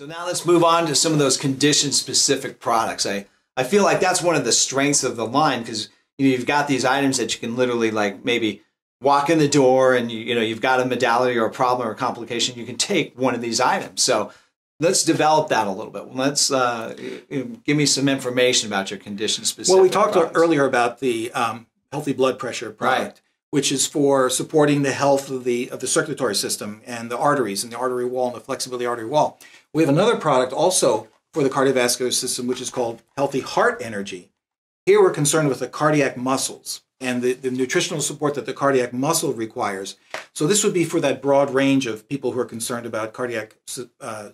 So now let's move on to some of those condition-specific products. I feel like that's one of the strengths of the line, because you've got these items that you can literally like maybe walk in the door and you've got a modality or a problem or a complication. You can take one of these items. So let's develop that a little bit. Let's give me some information about your condition-specific. Well, we talked earlier about the healthy blood pressure product. Right. Which is for supporting the health of the circulatory system and the arteries and the artery wall and the flexibility of the artery wall. We have another product also for the cardiovascular system, which is called Healthy Heart Energy. Here we're concerned with the cardiac muscles and the nutritional support that the cardiac muscle requires. So this would be for that broad range of people who are concerned about cardiac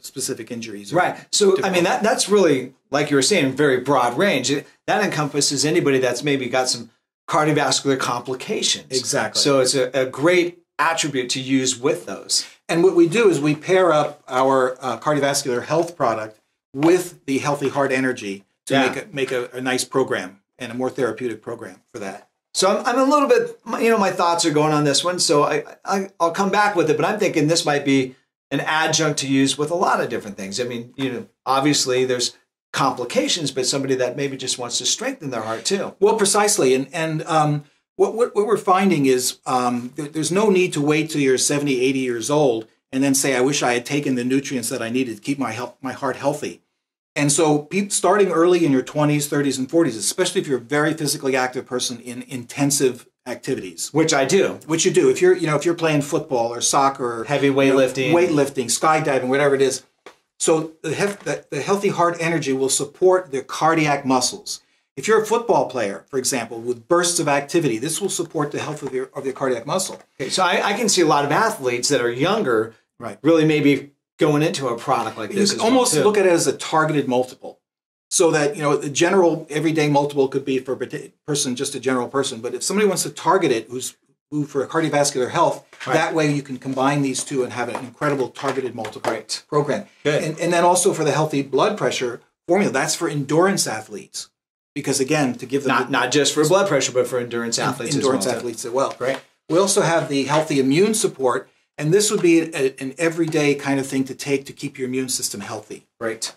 specific injuries. Right. So, I mean, that's really, like you were saying, very broad range. That encompasses anybody that's maybe got some cardiovascular complications. Exactly. So it's a great attribute to use with those. And what we do is we pair up our cardiovascular health product with the Healthy Heart Energy to make a nice program and a more therapeutic program for that. So I'm a little bit, my thoughts are going on this one. So I'll come back with it, but I'm thinking this might be an adjunct to use with a lot of different things. I mean, obviously there's complications, but somebody that maybe just wants to strengthen their heart too. Well, precisely. And what we're finding is there's no need to wait till you're 70, 80 years old and then say, I wish I had taken the nutrients that I needed to keep my heart healthy. And so starting early in your 20s, 30s, and 40s, especially if you're a very physically active person in intensive activities. Which I do. Which you do. If you're playing football or soccer or heavy weightlifting, skydiving, whatever it is. So the Healthy Heart Energy will support the cardiac muscles. If you're a football player, for example, with bursts of activity, this will support the health of your cardiac muscle. Okay, so I can see a lot of athletes that are younger, right, really maybe going into a product like this. You can almost look at it as a targeted multiple. So that, the general everyday multiple could be for a person, just a general person. But if somebody wants to target it, who for cardiovascular health, right, that way you can combine these two and have an incredible targeted multiple program. Good. And then also for the healthy blood pressure formula, that's for endurance athletes. Because again, to give them not just for blood pressure, but for endurance athletes as well. Great. We also have the healthy immune support, and this would be an everyday kind of thing to take to keep your immune system healthy. Right.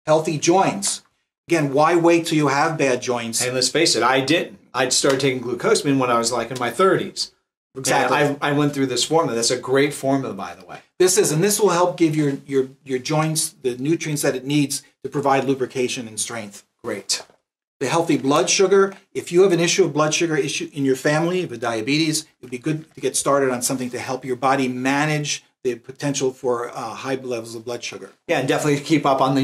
Healthy joints. Again, why wait till you have bad joints? Hey, let's face it, I didn't. I started taking glucosamine when I was like in my 30s. Exactly. And I went through this formula. That's a great formula, by the way. And this will help give your joints the nutrients that it needs to provide lubrication and strength. Great. The healthy blood sugar. If you have an issue of blood sugar issue in your family, with diabetes, it would be good to get started on something to help your body manage the potential for high levels of blood sugar. Yeah, and definitely keep up on the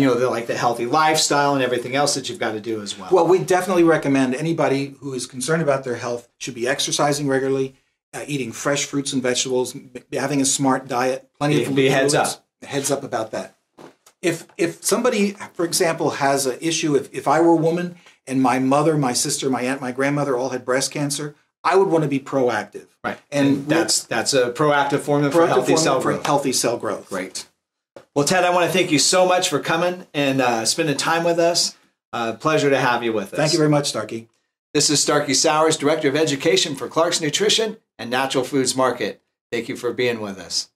the healthy lifestyle and everything else that you've got to do as well. Well, we definitely recommend anybody who is concerned about their health should be exercising regularly, eating fresh fruits and vegetables, having a smart diet, plenty of heads up. Heads up about that. If somebody, for example, has an issue, if I were a woman and my mother, my sister, my aunt, my grandmother all had breast cancer, I would want to be proactive. Right. And that's a proactive formula for healthy cell growth. Healthy cell growth. Great. Well, Ted, I want to thank you so much for coming and spending time with us. Pleasure to have you with us. Thank you very much, Starkey. This is Starkey Sowers, Director of Education for Clark's Nutrition and Natural Foods Market. Thank you for being with us.